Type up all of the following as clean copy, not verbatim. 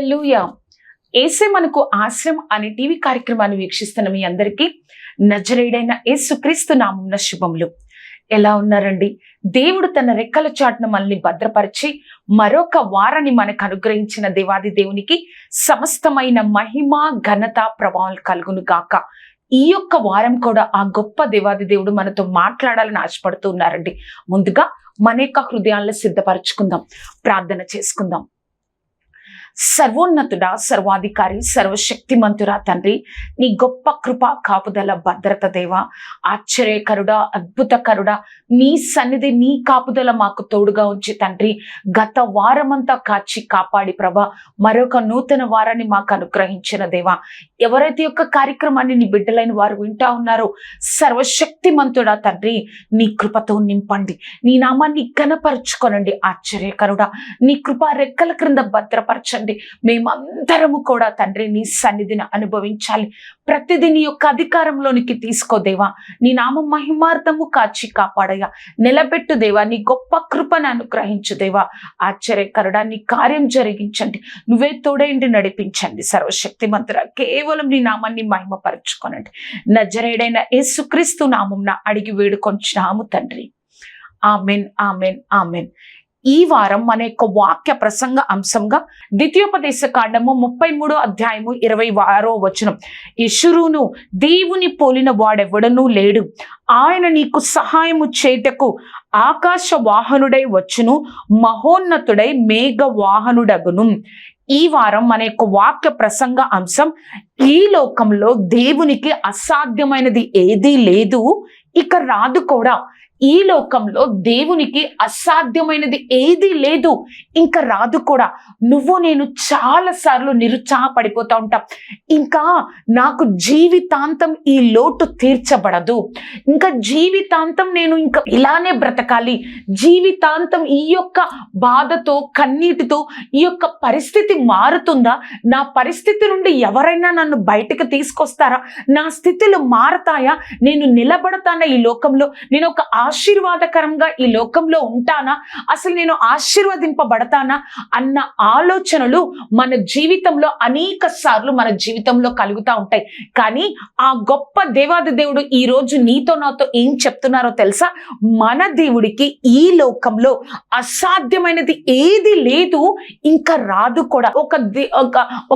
హల్లెలూయా. యేసే మనకు ఆశ్రయం అనే టీవీ కార్యక్రమాన్ని వీక్షిస్తున్న మీ అందరికీ నజరేయుడైన యేసుక్రీస్తు నామమున శుభములు. ఎలా ఉన్నారండి? దేవుడు తన రెక్కల చాటున మనల్ని భద్రపరిచి మరొక వారాన్ని మనకు అనుగ్రహించిన దేవాది దేవునికి సమస్తమైన మహిమ ఘనత ప్రభావాలు కలుగును గాక. ఈ యొక్క వారం కూడా ఆ గొప్ప దేవాది దేవుడు మనతో మాట్లాడాలని ఆశపడుతూ ఉన్నారండి. ముందుగా మన యొక్క హృదయాలను సిద్ధపరచుకుందాం, ప్రార్థన చేసుకుందాం. సర్వోన్నతుడా, సర్వాధికారి, సర్వశక్తిమంతురా తండ్రి, నీ గొప్ప కృప కాపుదల భద్రత దేవా, ఆశ్చర్యకరుడా, అద్భుతకరుడా, నీ సన్నిధి నీ కాపుదల మాకు తోడుగా ఉంచి తండ్రి గత వారమంతా కాచి కాపాడి ప్రభా మరొక నూతన వారాన్ని మాకు అనుగ్రహించిన దేవా, ఎవరైతే యొక్క కార్యక్రమాన్ని నీ బిడ్డలైన వారు వింటా ఉన్నారో సర్వశక్తిమంతుడా తండ్రి నీ కృపతో నింపండి, నీ నామాన్ని ఘనపరచుకోనండి. ఆశ్చర్యకరుడా, నీ కృప రెక్కల క్రింద భద్రపరచండి. మేమందరము కూడా తండ్రి నీ సన్నిధిని అనుభవించాలి. ప్రతిదీ నీ యొక్క అధికారంలోనికి తీసుకో దేవా, నీ నామం మహిమార్థము కాచి కాపాడయ్యా, నిలబెట్టు దేవా, నీ గొప్ప కృపను అనుగ్రహించు దేవా. ఆశ్చర్యకరుడా, నీ కార్యం జరిగించండి, నువ్వే తోడైండి నడిపించండి. సర్వశక్తిమంతుడా, కేవలం నీ నామాన్ని మహిమపరచుకోనండి. నజరేయుడైన యేసుక్రీస్తు నామమున అడిగి వేడుకొంచున్నాము తండ్రి. Amen, amen, amen. ఈ వారం మన యొక్క వాక్య ప్రసంగ అంశంగా ద్వితీయోపదేశ కాండము 33వ అధ్యాయము 26వ వచనం. యెషురును దేవుని పోలిన వాడెవడనూ లేడు, ఆయన నీకు సహాయము చేయుటకు ఆకాశ వాహనుడై వచ్చును, మహోన్నతుడై మేఘ వాహనుడగును. ఈ వారం మన యొక్క వాక్య ప్రసంగ అంశం, ఈ లోకంలో దేవునికి అసాధ్యమైనది ఏదీ లేదు, ఇక రాదు కూడా. ఈ లోకంలో దేవునికి అసాధ్యమైనది ఏది లేదు, ఇంకా రాదు కూడా. నువ్వు నేను చాలా సార్లు నిరుత్సాహపడిపోతా ఉంటాం, ఇంకా నాకు జీవితాంతం ఈ లోటు తీర్చబడదు, ఇంకా జీవితాంతం నేను ఇంకా ఇలానే బ్రతకాలి, జీవితాంతం ఈ యొక్క బాధతో కన్నీటితో ఈ యొక్క పరిస్థితి మారుతుందా, నా పరిస్థితి నుండి ఎవరైనా నన్ను బయటకు తీసుకొస్తారా, నా స్థితులు మారతాయా, నేను నిలబడతానా ఈ లోకంలో, నేను ఒక ఆశీర్వాదకరంగా ఈ లోకంలో ఉంటానా, అసలు నేను ఆశీర్వదింపబడతానా అన్న ఆలోచనలు మన జీవితంలో అనేక సార్లు మన జీవితంలో కలుగుతూ ఉంటాయి. కానీ ఆ గొప్ప దేవాది దేవుడు ఈ రోజు నీతో నాతో ఏం చెప్తున్నారో తెలుసా? మన దేవుడికి ఈ లోకంలో అసాధ్యమైనది ఏది లేదు, ఇంకా రాదు కూడా.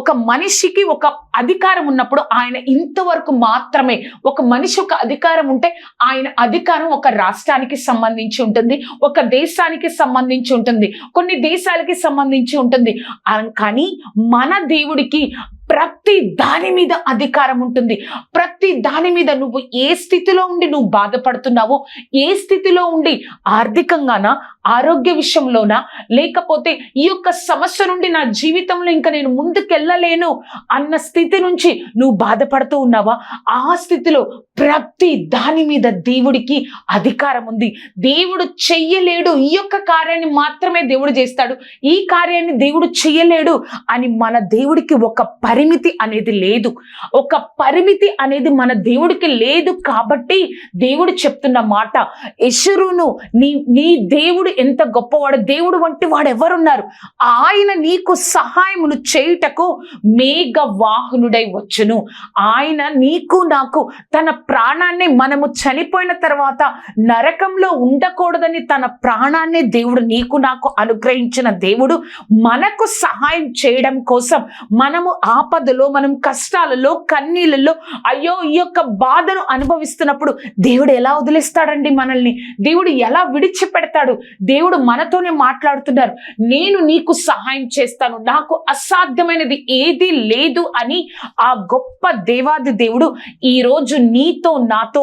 ఒక మనిషికి ఒక అధికారం ఉన్నప్పుడు ఆయన ఇంతవరకు మాత్రమే. ఒక మనిషి ఒక అధికారం ఉంటే ఆయన అధికారం ఒక రాష్ట్రానికి సంబంధించి ఉంటుంది, ఒక దేశానికి సంబంధించి ఉంటుంది, కొన్ని దేశాలకి సంబంధించి ఉంటుంది. కానీ మన దేవుడికి ప్రతి దాని మీద అధికారం ఉంటుంది. ప్రతి దాని మీద నువ్వు ఏ స్థితిలో ఉండి నువ్వు బాధపడుతున్నావో, ఏ స్థితిలో ఉండి ఆర్థికంగానా, ఆరోగ్య విషయంలోనా, లేకపోతే ఈ యొక్క సమస్య నుండి నా జీవితంలో ఇంకా నేను ముందుకెళ్ళలేను అన్న స్థితి నుంచి నువ్వు బాధపడుతూ ఉన్నావా, ఆ స్థితిలో ప్రతి దాని మీద దేవుడికి అధికారం ఉంది. దేవుడు చెయ్యలేడు, ఈ యొక్క కార్యాన్ని మాత్రమే దేవుడు చేస్తాడు, ఈ కార్యాన్ని దేవుడు చెయ్యలేడు అని మన దేవుడికి ఒక పరిమితి అనేది లేదు. ఒక పరిమితి అనేది మన దేవుడికి లేదు. కాబట్టి దేవుడు చెప్తున్న మాట, యెషురును నీ దేవుడు ఎంత గొప్పవాడు, దేవుడు వంటి వాడు ఎవరున్నారు, ఆయన నీకు సహాయమును చేయుటకు మేఘ వాహనుడై వచ్చును. ఆయన నీకు నాకు తన ప్రాణాన్ని, మనము చనిపోయిన తర్వాత నరకంలో ఉండకూడదని తన ప్రాణాన్ని దేవుడు నీకు నాకు అనుగ్రహించిన దేవుడు మనకు సహాయం చేయడం కోసం మనము ఆపదలో, మనం కష్టాలలో, కన్నీళ్ళలో, అయ్యో ఈ యొక్క బాధను అనుభవిస్తున్నప్పుడు దేవుడు ఎలా వదిలేస్తాడండి మనల్ని? దేవుడు ఎలా విడిచిపెడతాడు? దేవుడు మనతోనే మాట్లాడుతున్నారు, నేను నీకు సహాయం చేస్తాను, నాకు అసాధ్యమైనది ఏది లేదు అని ఆ గొప్ప దేవాది దేవుడు ఈ రోజు నీతో నాతో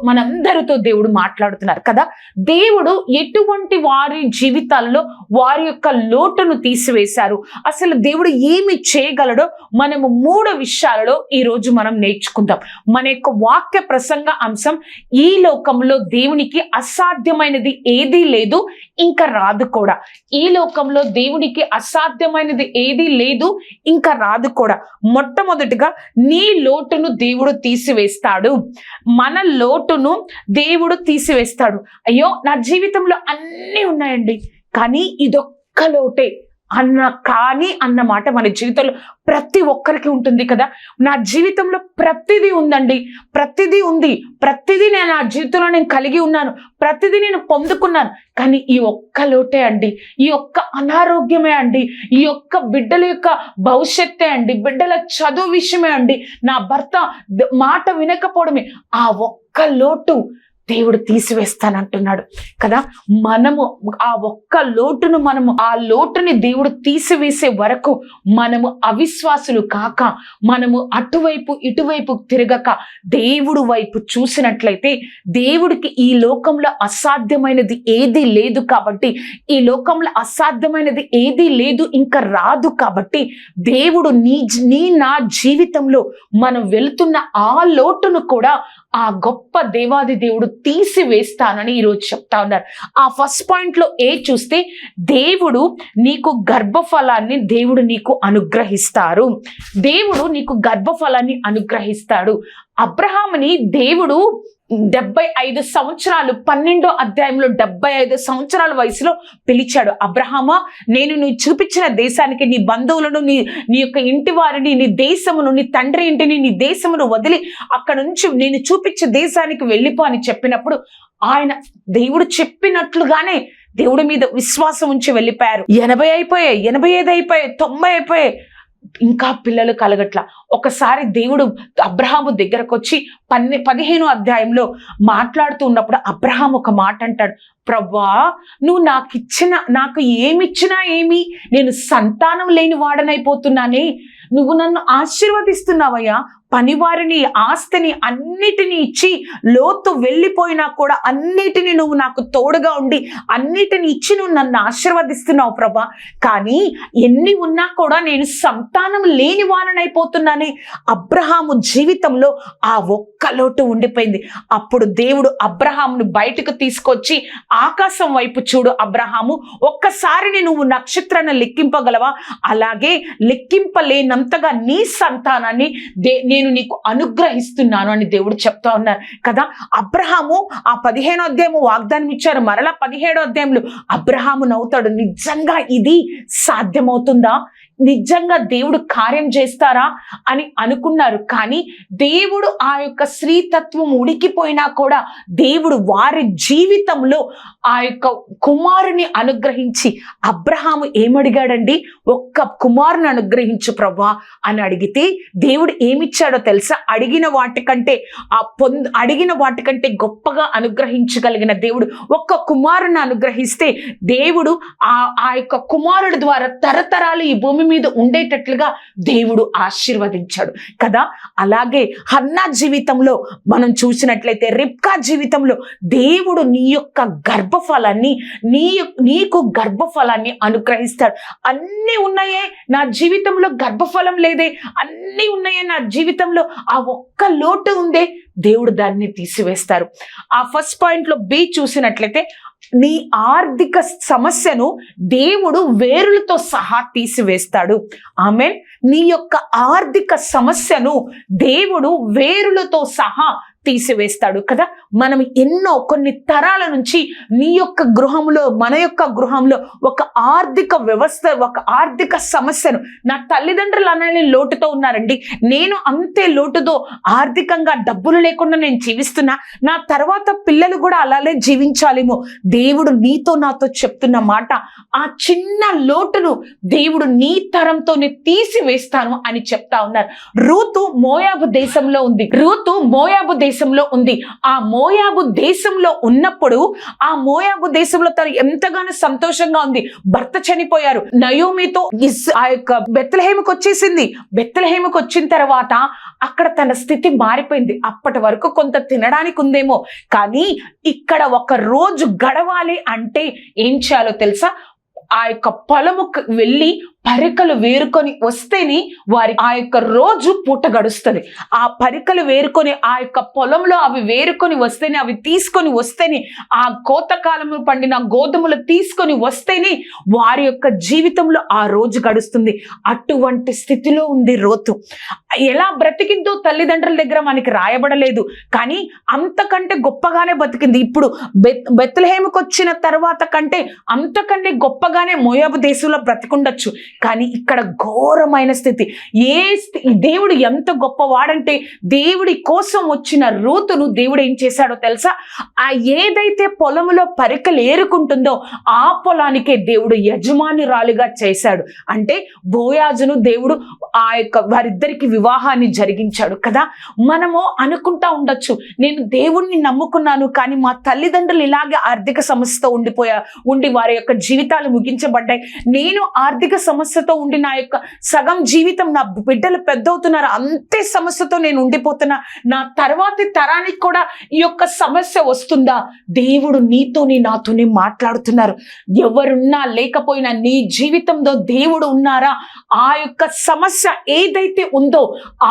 మనందరితో దేవుడు మాట్లాడుతున్నారు కదా. దేవుడు ఎటువంటి వారి జీవితాల్లో వారి యొక్క లోటును తీసివేశారు, అసలు దేవుడు ఏమి చేయగలడో మనము 3 విషయాలలో ఈ రోజు మనం నేర్చుకుందాం. మన యొక్క వాక్య ప్రసంగ అంశం, ఈ లోకంలో దేవునికి అసాధ్యమైనది ఏదీ లేదు, ఇంకా రాదు కూడా. ఈ లోకంలో దేవునికి అసాధ్యమైనది ఏదీ లేదు, ఇంకా రాదు కూడా. మొట్టమొదటిగా నీ లోటును దేవుడు తీసివేస్తాడు. మన లోటును దేవుడు తీసివేస్తాడు. అయ్యో నా జీవితంలో అన్నీ ఉన్నాయండి, కానీ ఇదొక్క లోటే, అన్న మాట మన జీవితంలో ప్రతి ఒక్కరికి ఉంటుంది కదా. నా జీవితంలో ప్రతిదీ ఉందండి, ప్రతిదీ ఉంది, ప్రతిదీ నేను నా జీవితంలో నేను కలిగి ఉన్నాను, ప్రతిదీ నేను పొందుకున్నాను. కానీ ఈ ఒక్క లోటే అండి, ఈ ఒక్క అనారోగ్యమే అండి, ఈ ఒక్క బిడ్డల యొక్క భవిష్యత్తే అండి, బిడ్డల చదువు విషయమే అండి, నా భర్త మాట వినకపోవడమే, ఆ ఒక్క లోటు దేవుడు తీసివేస్తానంటున్నాడు కదా. మనము ఆ ఒక్క లోటును ఆ లోటుని దేవుడు తీసివేసే వరకు మనము అవిశ్వాసులు కాక, మనము అటువైపు ఇటువైపు తిరగక దేవుడు వైపు చూసినట్లయితే, దేవుడికి ఈ లోకంలో అసాధ్యమైనది ఏదీ లేదు కాబట్టి, ఈ లోకంలో అసాధ్యమైనది ఏదీ లేదు, ఇంకా రాదు కాబట్టి, దేవుడు నా జీవితంలో మనం వెళుతున్న ఆ లోటును కూడా ఆ గొప్ప దేవాది దేవుడు తీసివేస్తానని ఈరోజు చెప్తా ఉన్నారు. ఆ ఫస్ట్ పాయింట్ లో చూస్తే, దేవుడు నీకు గర్భఫలాన్ని దేవుడు నీకు అనుగ్రహిస్తారు. దేవుడు నీకు గర్భఫలాన్ని అనుగ్రహిస్తాడు. అబ్రహాముని దేవుడు 75 సంవత్సరాలు 12వ అధ్యాయంలో 75 సంవత్సరాల వయసులో పిలిచాడు. అబ్రహామా, నేను నువ్వు చూపించిన దేశానికి నీ బంధువులను, నీ యొక్క ఇంటి వారిని, నీ దేశమును, నీ తండ్రి ఇంటిని, నీ దేశమును వదిలి అక్కడ నుంచి నేను చూపించే దేశానికి వెళ్ళిపో అని చెప్పినప్పుడు, ఆయన దేవుడు చెప్పినట్లుగానే దేవుడి మీద విశ్వాసం ఉంచి వెళ్ళిపోయారు. 80 అయిపోయాయి, 85 అయిపోయాయి, 90 అయిపోయాయి, ఇంకా పిల్లలు కలగట్ల. ఒకసారి దేవుడు అబ్రహాము దగ్గరకు వచ్చి 15వ అధ్యాయంలో మాట్లాడుతూ ఉన్నప్పుడు అబ్రహాం ఒక మాట అంటాడు, ప్రభా, నువ్వు నాకు ఏమిచ్చినా ఏమి, నేను సంతానం లేని వాడనైపోతున్నానే, నువ్వు నన్ను ఆశీర్వదిస్తున్నావయ్యా, పనివారిని, ఆస్తిని అన్నిటినీ ఇచ్చి, లోతు వెళ్ళిపోయినా కూడా అన్నిటినీ నువ్వు నాకు తోడుగా ఉండి అన్నిటిని ఇచ్చి నువ్వు నన్ను ఆశీర్వదిస్తున్నావు ప్రభా, కానీ ఎన్ని ఉన్నా కూడా నేను సంతానం లేని వారనైపోతున్నానే. అబ్రహాము జీవితంలో ఆ ఒక్క లోటు ఉండిపోయింది. అప్పుడు దేవుడు అబ్రహామును బయటకు తీసుకొచ్చి, ఆకాశం వైపు చూడు అబ్రహాము, ఒక్కసారి నువ్వు నక్షత్రాన్ని లెక్కింపగలవా, అలాగే లెక్కింపలేనంతగా నీ సంతానాన్ని నేను నీకు అనుగ్రహిస్తున్నాను అని దేవుడు చెప్తా ఉన్నారు కదా. అబ్రహాము ఆ 15వ అధ్యాయము వాగ్దానం ఇచ్చారు, మరలా 17వ అధ్యాయంలో అబ్రహాము నవ్వుతాడు, నిజంగా ఇది సాధ్యమవుతుందా, నిజంగా దేవుడు కార్యం చేస్తారా అని అనుకున్నారు. కానీ దేవుడు ఆ యొక్క స్త్రీతత్వం ఉడికిపోయినా కూడా దేవుడు వారి జీవితంలో ఆ యొక్క కుమారుని అనుగ్రహించి, అబ్రహాము ఏమడిగాడండి, ఒక్క కుమారుని అనుగ్రహించు ప్రభా అని అడిగితే దేవుడు ఏమిచ్చాడో తెలుసా, అడిగిన వాటికంటే గొప్పగా అనుగ్రహించగలిగిన దేవుడు ఒక్క కుమారుని అనుగ్రహిస్తే, దేవుడు ఆ యొక్క కుమారుడి ద్వారా తరతరాలు ఈ భూమి మీద ఉండేటట్లుగా దేవుడు ఆశీర్వదించాడు కదా. అలాగే హన్నా జీవితంలో మనం చూసినట్లయితే, రిబ్కా జీవితంలో దేవుడు నీ యొక్క గర్భఫలాన్ని, నీకు గర్భఫలాన్ని అనుగ్రహిస్తాడు. అన్నీ ఉన్నాయే నా జీవితంలో, గర్భఫలం లేదే, అన్నీ ఉన్నాయే నా జీవితంలో, ఆ ఒక్క లోటు ఉందే, దేవుడు దాన్ని తీసివేస్తారు. ఆ ఫస్ట్ పాయింట్ లో బి చూసినట్లయితే, నీ ఆర్థిక సమస్యను దేవుడు వేరులతో సహా తీసివేస్తాడు. ఆమేన్. నీ యొక్క ఆర్థిక సమస్యను దేవుడు వేరులతో సహా తీసివేస్తాడు కదా. మనం కొన్ని తరాల నుంచి నీ యొక్క గృహంలో, మన యొక్క గృహంలో ఒక ఆర్థిక వ్యవస్థ, ఒక ఆర్థిక సమస్యను, నా తల్లిదండ్రులు అలానే లోటుతో ఉన్నారండి, నేను అంతే లోటుతో ఆర్థికంగా డబ్బులు లేకుండా నేను జీవిస్తున్నా, నా తర్వాత పిల్లలు కూడా అలానే జీవించాలేమో. దేవుడు నీతో నాతో చెప్తున్న మాట, ఆ చిన్న లోటును దేవుడు నీ తరంతోనే తీసివేస్తాను అని చెప్తా ఉన్నారు. రూతు మోయాబు దేశంలో ఉంది. ఆ మోయాబు దేశంలో ఉన్నప్పుడు, ఆ మోయాబు దేశంలో తను ఎంతగానో సంతోషంగా ఉంది. భర్త చనిపోయారు, నయోమితో ఆ యొక్క బెత్లెహేముకు వచ్చేసింది. బెత్లెహేముకు వచ్చిన తర్వాత అక్కడ తన స్థితి మారిపోయింది. అప్పటి వరకు కొంత తినడానికి ఉందేమో, కానీ ఇక్కడ ఒక రోజు గడవాలి అంటే ఏం చేయాలో తెలుసా, ఆ యొక్క పొలముకు వెళ్ళి పరికలు వేరుకొని వస్తేనే వారి ఆ యొక్క రోజు పూట గడుస్తుంది. ఆ పరికలు వేరుకొని ఆ యొక్క పొలంలో అవి వేరుకొని వస్తేనే, అవి తీసుకొని వస్తేనే, ఆ కోతకాలంలో పండిన గోధుమలు తీసుకొని వస్తేనే వారి యొక్క జీవితంలో ఆ రోజు గడుస్తుంది. అటువంటి స్థితిలో ఉంది రూతు. ఎలా బ్రతికిందో తల్లిదండ్రుల దగ్గర మనకి రాయబడలేదు, కానీ అంతకంటే గొప్పగానే బతికింది. ఇప్పుడు బెత్లెహేముకు వచ్చిన తర్వాత కంటే అంతకంటే గొప్పగానే మోయాబు దేశంలో బ్రతికుండొచ్చు. కానీ ఇక్కడ ఘోరమైన స్థితి. దేవుడు ఎంత గొప్పవాడంటే, దేవుడి కోసం వచ్చిన రూతును దేవుడు ఏం చేశాడో తెలుసా? ఆ ఏదైతే పొలంలో పరికలు ఏరుకుంటుందో ఆ పొలానికే దేవుడు యజమానురాలిగా చేశాడు. అంటే బోయాజును దేవుడు ఆ యొక్క వారిద్దరికి వివాహాన్ని జరిగించాడు కదా. మనము అనుకుంటా ఉండొచ్చు, నేను దేవుణ్ణి నమ్ముకున్నాను, కానీ మా తల్లిదండ్రులు ఇలాగే ఆర్థిక సమస్యతో ఉండి వారి యొక్క జీవితాలు ముగించబడ్డాయి. నేను ఆర్థిక సమస్యతో ఉండి నా యొక్క సగం జీవితం, నా బిడ్డలు పెద్దవుతున్నారు, అంతే సమస్యతో నేను ఉండిపోతున్నా, నా తర్వాతి తరానికి కూడా ఈ యొక్క సమస్య వస్తుందా? దేవుడు నీతోని నాతోని మాట్లాడుతున్నారు. ఎవరున్నా లేకపోయినా నీ జీవితంలో దేవుడు ఉన్నారా? ఆ యొక్క సమస్య ఏదైతే ఉందో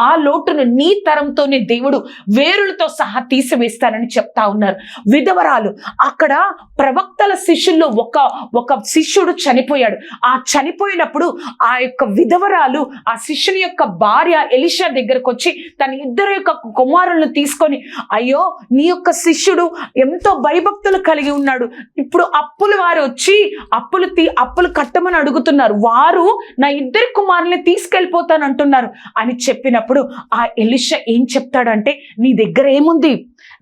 ఆ లోటును నీ తరంతోనే దేవుడు వేరులతో సహా తీసివేస్తానని చెప్తా ఉన్నారు. విధవరాలు, అక్కడ ప్రవక్తల శిష్యుల్లో ఒక శిష్యుడు చనిపోయాడు. ఆ చనిపోయినప్పుడు ఆ యొక్క విధవరాలు ఆ శిష్యుని యొక్క భార్య ఎలీషా దగ్గరకు వచ్చి తన ఇద్దరు యొక్క కుమారులను తీసుకొని, అయ్యో నీ యొక్క శిష్యుడు ఎంతో భయభక్తులు కలిగి ఉన్నాడు, ఇప్పుడు అప్పులు వారు వచ్చి అప్పులు కట్టమని అడుగుతున్నారు, వారు నా ఇద్దరు కుమారుల్ని తీసుకెళ్ళిపోతాను అంటున్నారు అని చెప్పినప్పుడు ఆ ఎలీషా ఏం చెప్తాడంటే, నీ దగ్గర ఏముంది?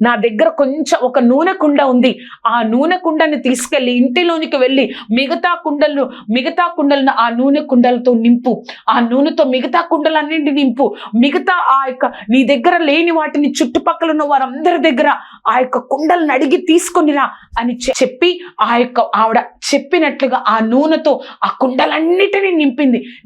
నా దగ్గర కొంచెం ఒక నూనె కుండ ఉంది, ఆ నూనె కుండని తీసుకెళ్ళి ఇంటిలోనికి వెళ్ళి మిగతా కుండలను ఆ నూనె కుండలతో నింపు, ఆ నూనెతో మిగతా కుండలన్నింటినీ నింపు, మిగతా ఆ యొక్క నీ దగ్గర లేని వాటిని చుట్టుపక్కల ఉన్న వారందరి దగ్గర ఆ యొక్క కుండలను అడిగి తీసుకొనిరా అని చెప్పి ఆ యొక్క ఆవిడ చెప్పినట్లుగా ఆ నూనెతో ఆ కుండలన్నిటినీ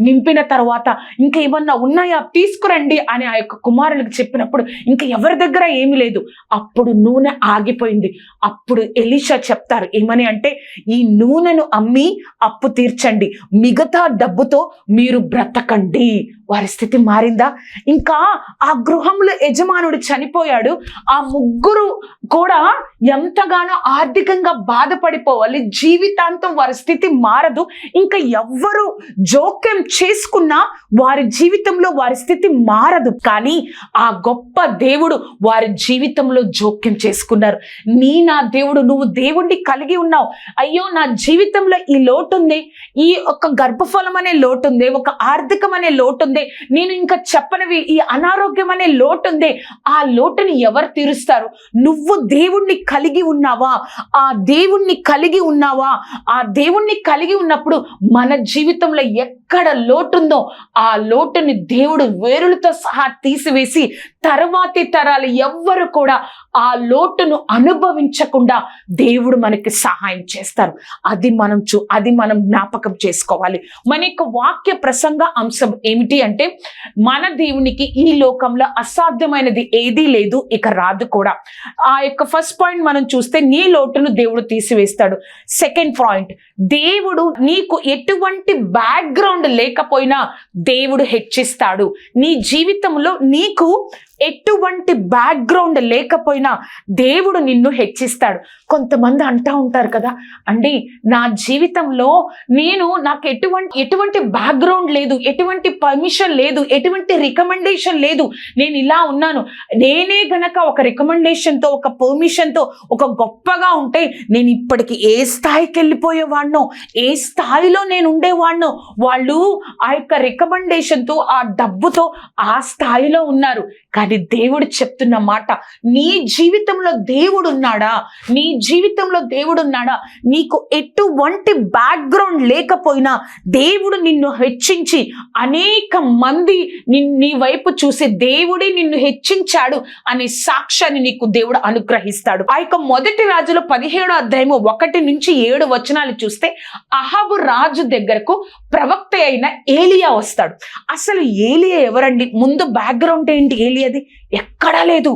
నింపిన తర్వాత ఇంకా ఏమన్నా ఉన్నాయా తీసుకురండి అని ఆ యొక్క కుమారులకు చెప్పినప్పుడు ఇంకా ఎవరి దగ్గర ఏమీ లేదు. అప్పుడు నూనె ఆగిపోయింది. అప్పుడు ఎలీషా చెప్తారు ఏమని అంటే, ఈ నూనెను అమ్మి అప్పు తీర్చండి, మిగతా డబ్బుతో మీరు బ్రతకండి. వారి స్థితి మారిందా? ఇంకా ఆ గృహంలో యజమానుడు చనిపోయాడు. ఆ ముగ్గురు కూడా ఎంతగానో ఆర్థికంగా బాధపడిపోవాలి, జీవితాంతం వారి స్థితి మారదు. ఇంకా ఎవ్వరు జోక్యం చేసుకున్నా వారి జీవితంలో వారి స్థితి మారదు. కానీ ఆ గొప్ప దేవుడు వారి జీవితంలో జోక్యం చేసుకున్నారు. నా దేవుడు, నువ్వు దేవుణ్ణి కలిగి ఉన్నావు. అయ్యో నా జీవితంలో ఈ లోటు ఉంది, ఈ ఒక గర్భఫలం అనే లోటు ఉంది, ఒక ఆర్థికం అనే లోటు ఉంది, నేను ఇంకా చెప్పనివి ఈ అనారోగ్యం అనే లోటు ఉంది, ఆ లోటుని ఎవరు తీరుస్తారు? నువ్వు దేవుణ్ణి కలిగి ఉన్నావా? ఆ దేవుణ్ణి కలిగి ఉన్నావా? ఆ దేవుణ్ణి కలిగి ఉన్నప్పుడు మన జీవితంలో ఎక్కడ లోటుందో ఆ లోటుని దేవుడు వేరులతో సహా తీసివేసి తర్వాతి తరాలు ఎవ్వరు కూడా ఆ లోటును అనుభవించకుండా దేవుడు మనకి సహాయం చేస్తారు. అది మనం జ్ఞాపకం చేసుకోవాలి. మన యొక్క వాక్య ప్రసంగ అంశం ఏమిటి అంటే, మన దేవునికి ఈ లోకంలో అసాధ్యమైనది ఏదీ లేదు, ఇక రాదు కూడా. ఆ యొక్క ఫస్ట్ పాయింట్ మనం చూస్తే, నీ లోటును దేవుడు తీసివేస్తాడు. సెకండ్ పాయింట్, దేవుడు నీకు ఎటువంటి బ్యాక్గ్రౌండ్ లేకపోయినా దేవుడు హెచ్చిస్తాడు. నీ జీవితంలో నీకు ఎటువంటి బ్యాక్గ్రౌండ్ లేకపోయినా దేవుడు నిన్ను హెచ్చిస్తాడు. కొంతమంది అంటా ఉంటారు కదా, అండి నా జీవితంలో నాకు ఎటువంటి బ్యాక్గ్రౌండ్ లేదు, ఎటువంటి పర్మిషన్ లేదు, ఎటువంటి రికమెండేషన్ లేదు, నేను ఇలా ఉన్నాను. నేనే గనక ఒక రికమెండేషన్తో, ఒక పర్మిషన్తో ఒక గొప్పగా ఉంటే నేను ఇప్పటికి ఏ స్థాయికి వెళ్ళిపోయేవాడినో, ఏ స్థాయిలో నేను ఉండేవాడినో. వాళ్ళు ఆ యొక్క రికమెండేషన్తో, ఆ డబ్బుతో ఆ స్థాయిలో ఉన్నారు. కానీ దేవుడు చెప్తున్న మాట, నీ జీవితంలో దేవుడు ఉన్నాడా? నీ జీవితంలో దేవుడు ఉన్నాడా? నీకు ఎటువంటి బ్యాక్గ్రౌండ్ లేకపోయినా దేవుడు నిన్ను హెచ్చించి అనేక మంది నీ వైపు చూసి దేవుడే నిన్ను హెచ్చించాడు అనే సాక్ష్యాన్ని నీకు దేవుడు అనుగ్రహిస్తాడు. ఆ యొక్క మొదటి రాజులో 17వ అధ్యాయము 1-7 వచనాలు చూస్తే, అహాబు రాజు దగ్గరకు ప్రవక్త అయిన ఏలియా వస్తాడు. అసలు ఏలియా ఎవరండి? ముందు బ్యాక్గ్రౌండ్ ఏంటి ఏలియాది? ఎక్కడా లేదు.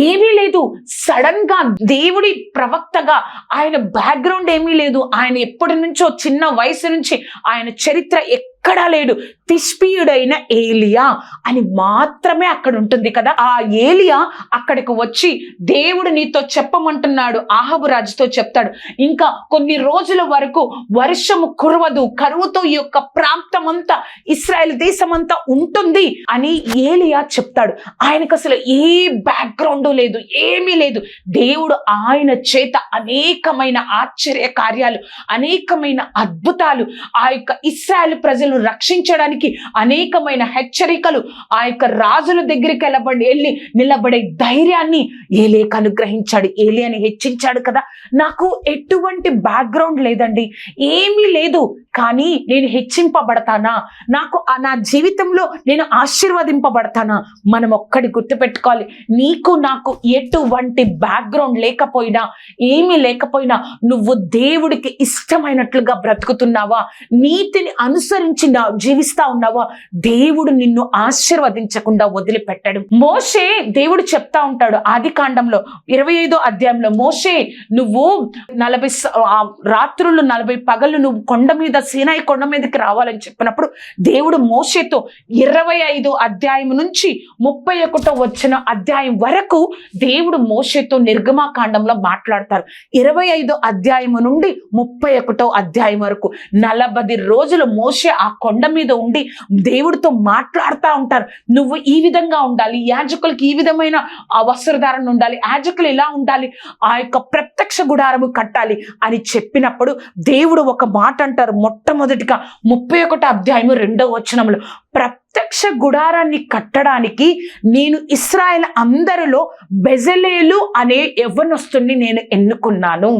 ఏమీ లేదు. సడన్ గా దేవుడి ప్రవక్తగా ఆయన బ్యాక్గ్రౌండ్ ఏమీ లేదు. ఆయన ఎప్పటి నుంచో చిన్న వయసు నుంచి ఆయన చరిత్ర ఎక్కడా లేడు. తిష్బీయుడైన ఏలియా అని మాత్రమే అక్కడ ఉంటుంది కదా. ఆ ఏలియా అక్కడికి వచ్చి దేవుడు నీతో చెప్పమంటున్నాడు, ఆహాబు రాజుతో చెప్తాడు, ఇంకా కొన్ని రోజుల వరకు వర్షము కురవదు, కరువుతో ఈ యొక్క ప్రాంతం అంతా, ఇశ్రాయేల్ దేశం అంతా ఉంటుంది అని ఏలియా చెప్తాడు. ఆయనకు అసలు ఏ బ్యాక్గ్రౌండ్ లేదు, ఏమీ లేదు. దేవుడు ఆయన చేత అనేకమైన ఆశ్చర్య కార్యాలు, అనేకమైన అద్భుతాలు, ఆ యొక్క ఇశ్రాయేల్ ప్రజలను రక్షించడానికి అనేకమైన హెచ్చరికలు, ఆ యొక్క రాజుల దగ్గరికి వెళ్ళి నిలబడే ధైర్యాన్ని ఏలియాకు అనుగ్రహించాడు. ఏలియాని హెచ్చించాడు కదా. నాకు ఎటువంటి బ్యాక్గ్రౌండ్ లేదండి, ఏమీ లేదు, కానీ నేను హెచ్చింపబడతానా, నాకు నా జీవితంలో నేను ఆశీర్వదింపబడతానా? మనం ఒక్కటి గుర్తుపెట్టుకోవాలి, నీకు నాకు ఎటువంటి బ్యాక్గ్రౌండ్ లేకపోయినా, ఏమీ లేకపోయినా, నువ్వు దేవుడికి ఇష్టమైనట్లుగా బ్రతుకుతున్నావా, నీతిని అనుసరించి జీవిస్తా ఉన్నావా, దేవుడు నిన్ను ఆశీర్వదించకుండా వదిలిపెట్టడు. మోషే దేవుడు చెప్తా ఉంటాడు ఆదికాండంలో 25వ అధ్యాయంలో, మోషే నువ్వు 40 రాత్రులు 40 పగళ్ళు నువ్వు కొండ మీద, సీనాయి కొండ మీదకి రావాలని చెప్పినప్పుడు దేవుడు మోషేతో 25వ అధ్యాయం నుంచి 31వ వచ్చిన అధ్యాయం వరకు దేవుడు మోషేతో నిర్గమాకాండంలో మాట్లాడతారు. 25వ అధ్యాయం నుండి 31వ అధ్యాయం వరకు 40 రోజులు మోషే ఆ కొండ మీద ఉండి దేవుడితో మాట్లాడుతూ ఉంటారు. నువ్వు ఈ విధంగా ఉండాలి, యాజకులకి ఈ విధమైన వస్త్రధారణ ఉండాలి, యాజకులు ఇలా ఉండాలి, ఆ యొక్క ప్రత్యక్ష గుడారము కట్టాలి అని చెప్పినప్పుడు దేవుడు ఒక మాట అంటారు. మొట్టమొదటిగా 31వ అధ్యాయం 2వ వచనంలో, ప్రత్యక్ష గుడారాన్ని కట్టడానికి నేను ఇశ్రాయేల్ అందరిలో బెజలేలు అనే యవ్వనస్తుని నేను ఎన్నుకున్నాను.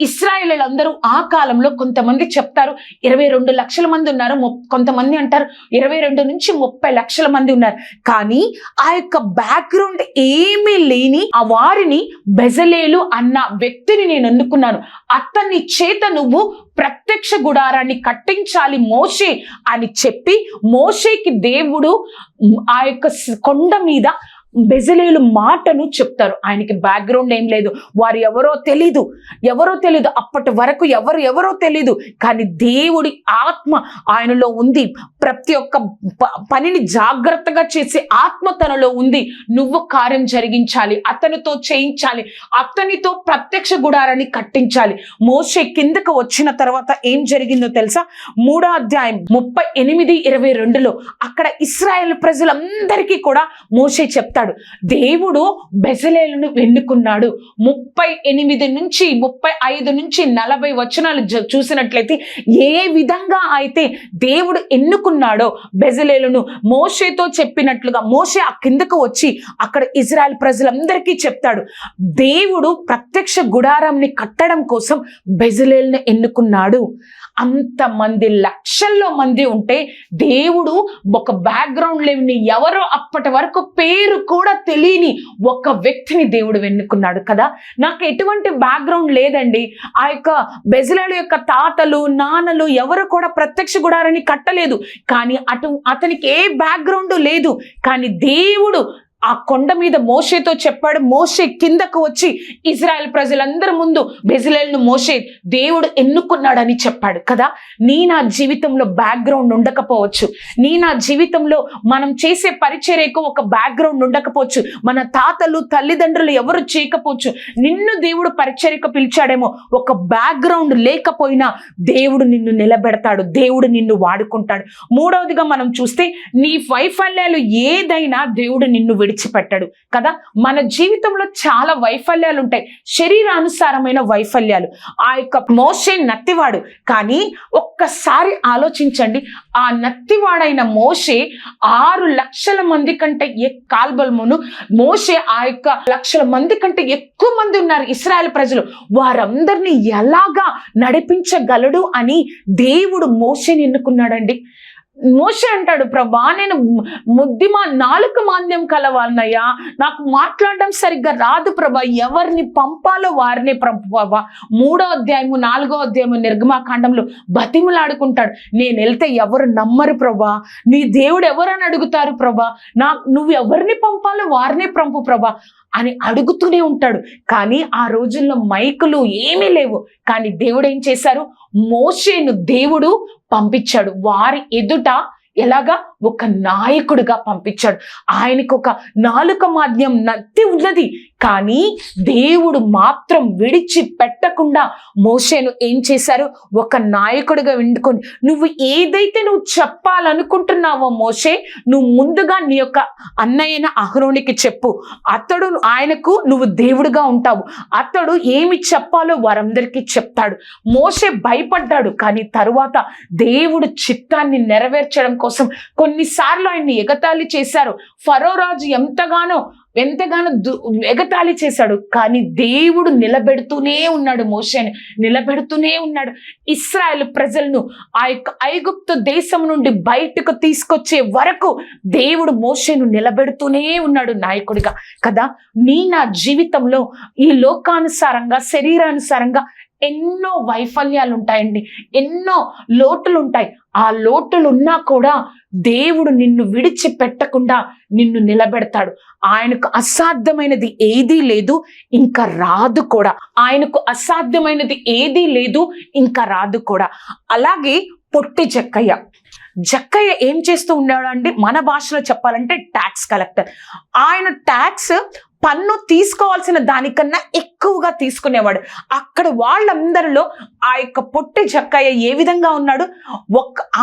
ఇశ్రాయేలీయులందరూ ఆ కాలంలో కొంతమంది చెప్తారు 22 లక్షల మంది ఉన్నారు, కొంతమంది అంటారు 22 నుంచి 30 లక్షల మంది ఉన్నారు. కానీ ఆ యొక్క బ్యాక్గ్రౌండ్ ఏమీ లేని ఆ వారిని బెజలేలు అన్న వ్యక్తిని నేను ఎన్నుకున్నాను. అతని చేత నువ్వు ప్రత్యక్ష గుడారాన్ని కట్టించాలి మోషే అని చెప్పి, మోషేకి దేవుడు ఆ యొక్క కొండ మీద బెజలేలు మాటను చెప్తారు. ఆయనకి బ్యాక్గ్రౌండ్ ఏం లేదు, వారు ఎవరో తెలీదు, అప్పటి వరకు ఎవరో తెలీదు, కానీ దేవుడి ఆత్మ ఆయనలో ఉంది. ప్రతి ఒక్క పనిని జాగ్రత్తగా చేసే ఆత్మ తనలో ఉంది. నువ్వు కార్యం జరిగించాలి, అతనితో చేయించాలి, అతనితో ప్రత్యక్ష గుడారాన్ని కట్టించాలి. మోషే కిందకు వచ్చిన తర్వాత ఏం జరిగిందో తెలుసా? 3వ అధ్యాయం 38-22లో అక్కడ ఇశ్రాయేల్ ప్రజలందరికీ కూడా మోషే చెప్తాడు, దేవుడు బెజలేలును ఎన్నుకున్నాడు. 38 నుంచి 35 నుంచి 40 వచనాలు చూసినట్లయితే ఏ విధంగా అయితే దేవుడు ఎన్నుకున్నాడో బెజలేలును, మోషేతో చెప్పినట్లుగా మోషే ఆ కిందకు వచ్చి అక్కడ ఇజ్రాయెల్ ప్రజలందరికీ చెప్తాడు, దేవుడు ప్రత్యక్ష గుడారాన్ని కట్టడం కోసం బెజలేలును ఎన్నుకున్నాడు. అంతమంది లక్షల్లో మంది ఉంటే దేవుడు ఒక బ్యాక్గ్రౌండ్ లేని, ఎవరో అప్పటి వరకు పేరు కూడా తెలియని ఒక వ్యక్తిని దేవుడు ఎన్నుకున్నాడు కదా. నాకు ఎటువంటి బ్యాక్గ్రౌండ్ లేదండి. ఆ యొక్క బెజలేలు యొక్క తాతలు నాన్నలు ఎవరు కూడా ప్రత్యక్ష గుడారాన్ని కట్టలేదు, కానీ అతనికి ఏ బ్యాక్గ్రౌండ్ లేదు. కానీ దేవుడు ఆ కొండ మీద మోషేతో చెప్పాడు. మోషే కిందకు వచ్చి ఇజ్రాయెల్ ప్రజలందరి ముందు బెజలేలును మోషే దేవుడు ఎన్నుకున్నాడని చెప్పాడు కదా. నా జీవితంలో బ్యాక్గ్రౌండ్ ఉండకపోవచ్చు, నా జీవితంలో మనం చేసే పరిచర్యకు ఒక బ్యాక్గ్రౌండ్ ఉండకపోవచ్చు, మన తాతలు తల్లిదండ్రులు ఎవరు చేయకపోవచ్చు, నిన్ను దేవుడు పరిచర్యకు పిలిచాడేమో, ఒక బ్యాక్గ్రౌండ్ లేకపోయినా దేవుడు నిన్ను నిలబెడతాడు, దేవుడు నిన్ను వాడుకుంటాడు. 3వదిగా మనం చూస్తే నీ వైఫల్యాలు ఏదైనా దేవుడు నిన్ను విడిచిపెట్టాడు కదా. మన జీవితంలో చాలా వైఫల్యాలు ఉంటాయి, శరీరానుసారమైన వైఫల్యాలు. ఆ యొక్క మోషే నత్తివాడు, కానీ ఒక్కసారి ఆలోచించండి, ఆ నత్తివాడైన మోషే 6 లక్షల మంది కంటే కాల్బల్మును మోషే ఆ యొక్క లక్షల మంది కంటే ఎక్కువ మంది ఉన్నారు ఇశ్రాయేల్ ప్రజలు, వారందరినీ ఎలాగా నడిపించగలడు అని దేవుడు మోషేని ఎన్నుకున్నాడండి. మోషే అంటాడు, ప్రభా నేను నాలుక మాంద్యం కలవాలనయ్యా, నాకు మాట్లాడడం సరిగ్గా రాదు ప్రభా, ఎవరిని పంపాలో వారిని ప్రభా. 3వ అధ్యాయము 4వ అధ్యాయము నిర్గమాకాండంలో బతిమలాడుకుంటాడు, నేను వెళ్తే ఎవరు నమ్మరు ప్రభా, నీ దేవుడు ఎవరని అడుగుతారు ప్రభా, నువ్వు ఎవరిని పంపాలో వారిని పంపు ప్రభా అని అడుగుతూనే ఉంటాడు. కానీ ఆ రోజుల్లో మైకులు ఏమీ లేవు. కానీ దేవుడు ఏం చేశారు, మోషేను దేవుడు పంపించాడు. వారి ఎదుట ఎలాగా ఒక నాయకుడిగా పంపించాడు. ఆయనకు ఒక నాలుక మాధ్యం నత్తి ఉన్నది, కానీ దేవుడు మాత్రం విడిచిపెట్టకుండా మోషేను ఏం చేశారు, ఒక నాయకుడిగా వండుకొని, నువ్వు ఏదైతే నువ్వు చెప్పాలనుకుంటున్నావో మోషే, నువ్వు ముందుగా నీ యొక్క అన్నయ్యన అహరోనికి చెప్పు, ఆయనకు నువ్వు దేవుడిగా ఉంటావు, అతడు ఏమి చెప్పాలో వారందరికీ చెప్తాడు. మోషే భయపడ్డాడు, కానీ తరువాత దేవుడు చిత్తాన్ని నెరవేర్చడం కోసం కొన్నిసార్లు ఆయన్ని ఎగతాళి చేశారు. ఫరో రాజు ఎంతగానో ఎగతాళి చేశాడు, కానీ దేవుడు నిలబెడుతూనే ఉన్నాడు, మోషేని నిలబెడుతూనే ఉన్నాడు. ఇశ్రాయేలు ప్రజలను ఆ యొక్క ఐగుప్తు దేశం నుండి బయటకు తీసుకొచ్చే వరకు దేవుడు మోషేను నిలబెడుతూనే ఉన్నాడు నాయకుడిగా కదా. నా జీవితంలో ఈ లోకానుసారంగా శరీరానుసారంగా ఎన్నో వైఫల్యాలు ఉంటాయండి, ఎన్నో లోటులు ఉంటాయి. ఆ లోటులు ఉన్నా కూడా దేవుడు నిన్ను విడిచిపెట్టకుండా నిన్ను నిలబెడతాడు. ఆయనకు అసాధ్యమైనది ఏదీ లేదు, ఇంకా రాదు కూడా. ఆయనకు అసాధ్యమైనది ఏదీ లేదు, ఇంకా రాదు కూడా. అలాగే పొట్టి జక్కయ్య ఏం చేస్తూ ఉన్నాడు అంటే, మన భాషలో చెప్పాలంటే ట్యాక్స్ కలెక్టర్. ఆయన ట్యాక్స్ పన్ను తీసుకోవాల్సిన దానికన్నా ఎక్కువగా తీసుకునేవాడు. అక్కడ వాళ్ళందరిలో ఆ యొక్క పొట్టి జక్కయ్య ఏ విధంగా ఉన్నాడు,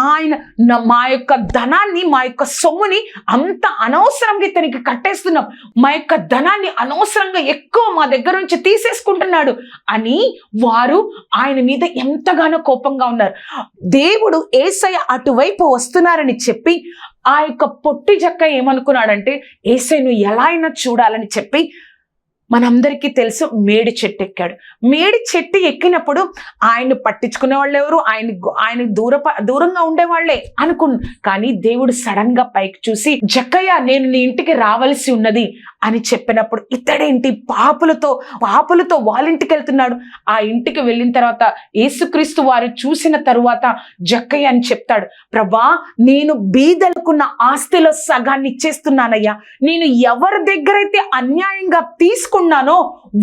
ఆయన మా యొక్క ధనాన్ని, మా యొక్క సొమ్ముని అంత అనవసరంగా ఇతనికి కట్టేస్తున్నాం, మా యొక్క ధనాన్ని అనవసరంగా ఎక్కువ మా దగ్గర నుంచి తీసేసుకుంటున్నాడు అని వారు ఆయన మీద ఎంతగానో కోపంగా ఉన్నారు. దేవుడు యేసయ్య అటువైపు వస్తున్నారని చెప్పి ఆ యొక్క పొట్టి జక్కయ్య ఏమనుకున్నాడంటే, యేసయ్యను ఎలా అయినా చూడాలని చెప్పి మనందరికీ తెలుసు మేడి చెట్టు ఎక్కాడు. మేడి చెట్టు ఎక్కినప్పుడు ఆయన పట్టించుకునే వాళ్ళు ఎవరు, ఆయన దూరంగా ఉండేవాళ్లే కానీ దేవుడు సడన్ గా పైకి చూసి, జక్కయ్య నేను నీ ఇంటికి రావాల్సి ఉన్నది అని చెప్పినప్పుడు, ఇతడేంటి పాపులతో వాళ్ళ ఇంటికి వెళ్తున్నాడు. ఆ ఇంటికి వెళ్ళిన తర్వాత యేసుక్రీస్తు వారు చూసిన తరువాత జక్కయ్య అని చెప్తాడు, ప్రభా నేను బీదలకున్న ఆస్తిలో సగాన్ని ఇచ్చేస్తున్నానయ్యా, నేను ఎవరి దగ్గరైతే అన్యాయంగా తీసుకున్నానో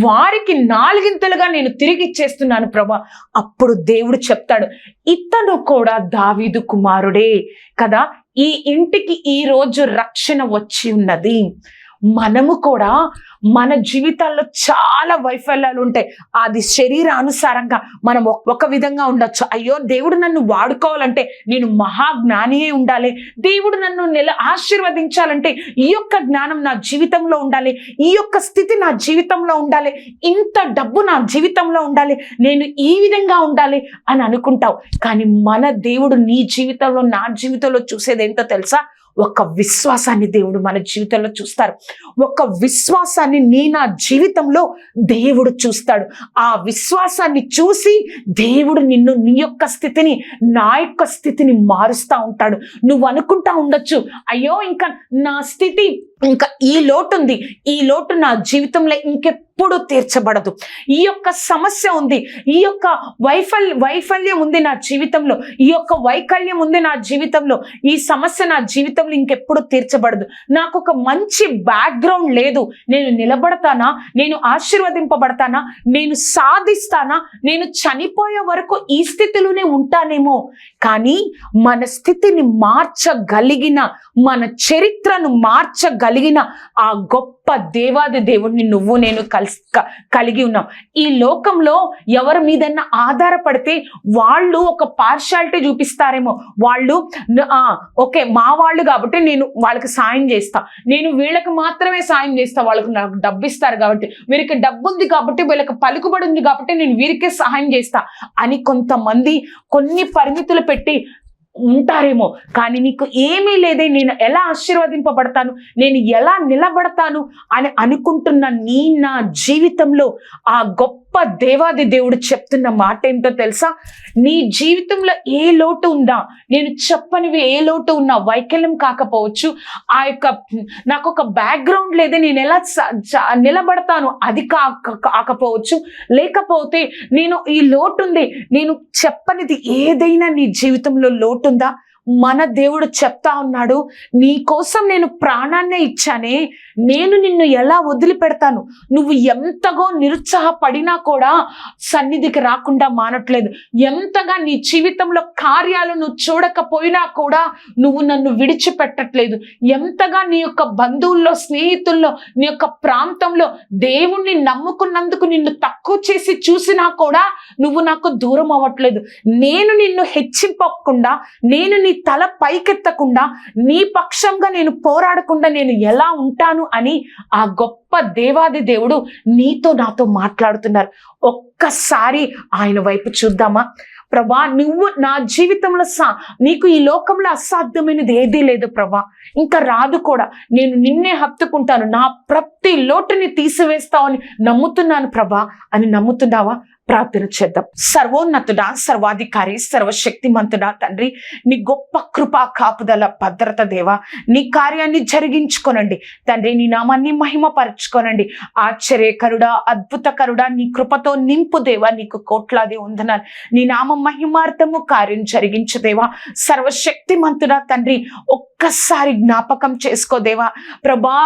వారికి 4 నేను తిరిగి ఇచ్చేస్తున్నాను ప్రభా. అప్పుడు దేవుడు చెప్తాడు, ఇతను కూడా దావీదు కుమారుడే కదా, ఈ ఇంటికి ఈ రోజు రక్షణ వచ్చి ఉన్నది. మనము కూడా మన జీవితాల్లో చాలా వైఫల్యాలు ఉంటాయి. అది శరీరానుసారంగా మనం ఒక విధంగా ఉండొచ్చు. అయ్యో దేవుడు నన్ను వాడుకోవాలంటే నేను మహాజ్ఞానియే ఉండాలి, దేవుడు నన్ను ఆశీర్వదించాలంటే ఈ యొక్క జ్ఞానం నా జీవితంలో ఉండాలి, ఈ యొక్క స్థితి నా జీవితంలో ఉండాలి, ఇంత డబ్బు నా జీవితంలో ఉండాలి, నేను ఈ విధంగా ఉండాలి అని అనుకుంటావు. కానీ మన దేవుడు నీ జీవితంలో, నా జీవితంలో చూసేది ఏంటో తెలుసా? ఒక విశ్వాసాన్ని దేవుడు మన జీవితంలో చూస్తారు. ఒక విశ్వాసాన్ని నా జీవితంలో దేవుడు చూస్తాడు. ఆ విశ్వాసాన్ని చూసి దేవుడు నీ యొక్క స్థితిని, నా యొక్క స్థితిని మారుస్తూ ఉంటాడు. నువ్వు అనుకుంటా ఉండొచ్చు, అయ్యో ఇంకా నా స్థితి, ఇంకా ఈ లోటు ఉంది, ఈ లోటు నా జీవితంలో ఇంకెప్పుడు తీర్చబడదు, ఈ యొక్క సమస్య ఉంది, ఈ యొక్క వైఫల్యం ఉంది నా జీవితంలో, ఈ యొక్క వైకల్యం ఉంది నా జీవితంలో, ఈ సమస్య నా జీవితంలో ఇంకెప్పుడు తీర్చబడదు, నాకు ఒక మంచి బ్యాక్గ్రౌండ్ లేదు, నేను నిలబడతానా, నేను ఆశీర్వదింపబడతానా, నేను సాధిస్తానా, నేను చనిపోయే వరకు ఈ స్థితిలోనే ఉంటానేమో. కానీ మన స్థితిని మార్చగలిగిన, మన చరిత్రను మార్చగలిగిన ఆ గొప్ప దేవాది దేవుడిని నువ్వు నేను కలిగి ఉన్నాం. ఈ లోకంలో ఎవరి మీదన్నా ఆధారపడితే వాళ్ళు ఒక పార్షాలిటీ చూపిస్తారేమో. వాళ్ళు ఓకే మా వాళ్ళు కాబట్టి నేను వాళ్ళకి సాయం చేస్తా, నేను వీళ్ళకి మాత్రమే సాయం చేస్తా, వాళ్ళకి నాకు డబ్బు ఇస్తారు కాబట్టి, వీరికి డబ్బు ఉంది కాబట్టి, వీళ్ళకి పలుకుబడి ఉంది కాబట్టి నేను వీరికే సహాయం చేస్తా అని కొంతమంది కొన్ని పరిమితులు పెట్టి ఉంటారేమో. కానీ నీకు ఏమీ లేదే, నేను ఎలా ఆశీర్వదింపబడతాను, నేను ఎలా నిలబడతాను అని అనుకుంటున్న నా జీవితంలో ఆ గొప్ప దేవాది దేవుడు చెప్తున్న మాట ఏంటో తెలుసా? నీ జీవితంలో ఏ లోటు ఉందా, నేను చెప్పనివి ఏ లోటు ఉన్నా, వైకల్యం కాకపోవచ్చు, నాకు ఒక బ్యాక్గ్రౌండ్ లేదు, నేను ఎలా నిలబడతాను అది కాకపోవచ్చు, లేకపోతే నేను ఈ లోటు ఉంది, నేను చెప్పనిది ఏదైనా నీ జీవితంలో లోటుందా? మన దేవుడు చెప్తా ఉన్నాడు, నీ కోసం నేను ప్రాణాన్నే ఇచ్చానే, నేను నిన్ను ఎలా వదిలిపెడతాను? నువ్వు ఎంతగా నిరుత్సాహపడినా కూడా సన్నిధికి రాకుండా మానట్లేదు. ఎంతగా నీ జీవితంలో కార్యాలు నువ్వు చూడకపోయినా కూడా నువ్వు నన్ను విడిచిపెట్టట్లేదు. ఎంతగా నీ యొక్క బంధువుల్లో, స్నేహితుల్లో, నీ యొక్క ప్రాంతంలో దేవుణ్ణి నమ్ముకున్నందుకు నిన్ను తక్కువ చేసి చూసినా కూడా నువ్వు నాకు దూరం అవ్వట్లేదు. నేను నిన్ను హెచ్చింపకుండా, నేను నీ తల పైకెత్తకుండా, నీ పక్షంగా నేను పోరాడకుండా నేను ఎలా ఉంటాను అని ఆ గొప్ప దేవాది దేవుడు నీతో నాతో మాట్లాడుతున్నారు. ఒక్కసారి ఆయన వైపు చూద్దామా? ప్రభా, నువ్వు నా జీవితంలో నీకు ఈ లోకంలో అసాధ్యమైనది ఏదీ లేదు ప్రభా, ఇంకా రాదు కూడా. నేను నిన్నే హత్తుకుంటాను, నా ప్రతి లోటుని తీసివేస్తావని నమ్ముతున్నాను ప్రభా అని నమ్ముతున్నావా? ప్రార్థన చేద్దాం. సర్వోన్నతుడా, సర్వాధికారి, సర్వశక్తిమంతుడా తండ్రి, నీ గొప్ప కృపా కాపుదల భద్రత దేవా, నీ కార్యాన్ని జరిగించుకోనండి తండ్రి. నీ నామాన్ని మహిమపరచుకోనండి. ఆశ్చర్యకరుడా, అద్భుతకరుడా, నీ కృపతో నింపు దేవా. నీకు కోట్లాది వందనాలు. నీ నామ మహిమార్థము కార్యం జరిగించు దేవా. సర్వశక్తిమంతుడా తండ్రి, ఒక్కసారి జ్ఞాపకం చేసుకోదేవా. ప్రభా,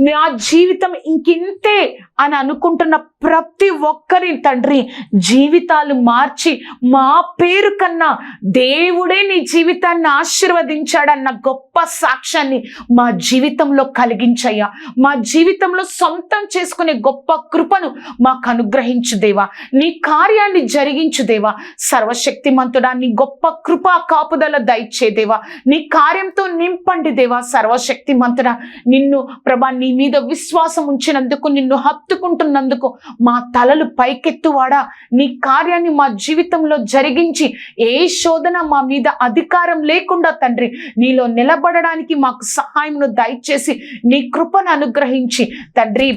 నా జీవితం ఇంకింతే అని అనుకుంటున్న ప్రతి ఒక్కరి తండ్రి జీవితాలు మార్చి, మా పేరు కన్నా దేవుడే నీ జీవితాన్ని ఆశీర్వదించాడన్న గొప్ప సాక్ష్యాన్ని మా జీవితంలో కలిగించయ్యా. మా జీవితంలో సొంతం చేసుకునే గొప్ప కృపను మాకు అనుగ్రహించు దేవా. నీ కార్యాన్ని జరిగించు దేవా. సర్వశక్తిమంతుడా, నీ గొప్ప కృపా కాపుదల దయచేదేవా. నీ కార్యంతో నింపండి దేవా. సర్వశక్తిమంతుడా, నిన్ను ప్రభా, నీ మీద విశ్వాసం ఉంచినందుకు, నిన్ను హత్తుకుంటున్నందుకు మా తలలు పైకెత్తువాడా, నీ కార్యాన్ని మా జీవితంలో జరిగించి ఏ శోధన మా మీద అధికారం లేకుండా తండ్రి నీలో నిలబడడానికి మాకు సహాయమును దయచేసి నీ కృపను అనుగ్రహించి తండ్రి,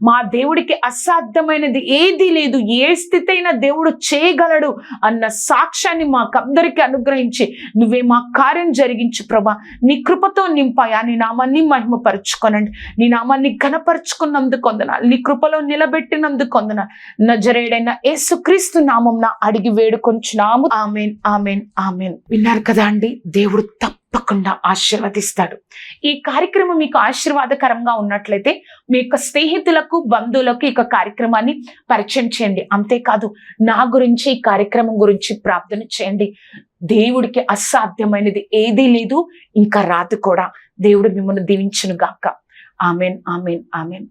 మా దేవుడికి అసాధ్యమైనది ఏదీ లేదు, ఏ స్థితి అయినా దేవుడు చేయగలడు అన్న సాక్ష్యాన్ని మాకందరికీ అనుగ్రహించి నువ్వే మా కార్యం జరిగించు ప్రభా. నీ కృపతో నింపాయా. నీ నామాన్ని మహిమపరచుకోనండి. నీ నామాన్ని ఘనపరుచుకున్నందుకు వందనాలు. నీ కృపలో నిలబెట్టినందుకు వందనాలు. నజరేయుడైన యేసుక్రీస్తు నామమున అడిగి వేడుకొంచున్నాము. ఆమేన్, ఆమేన్, ఆమేన్. విన్నారు కదా అండి, దేవుడు తప్పకుండా ఆశీర్వదిస్తాడు. ఈ కార్యక్రమం మీకు ఆశీర్వాదకరంగా ఉన్నట్లయితే మీ యొక్క స్నేహితులకు, బంధువులకు ఈ కార్యక్రమాన్ని పరిచయం చేయండి. అంతేకాదు, నా గురించి, ఈ కార్యక్రమం గురించి ప్రార్థన చేయండి. దేవుడికి అసాధ్యమైనది ఏదీ లేదు, ఇంకా రాదు కూడా. దేవుడు మిమ్మల్ని దీవించును గాక. ఆమేన్, ఆమేన్, ఆమేన్.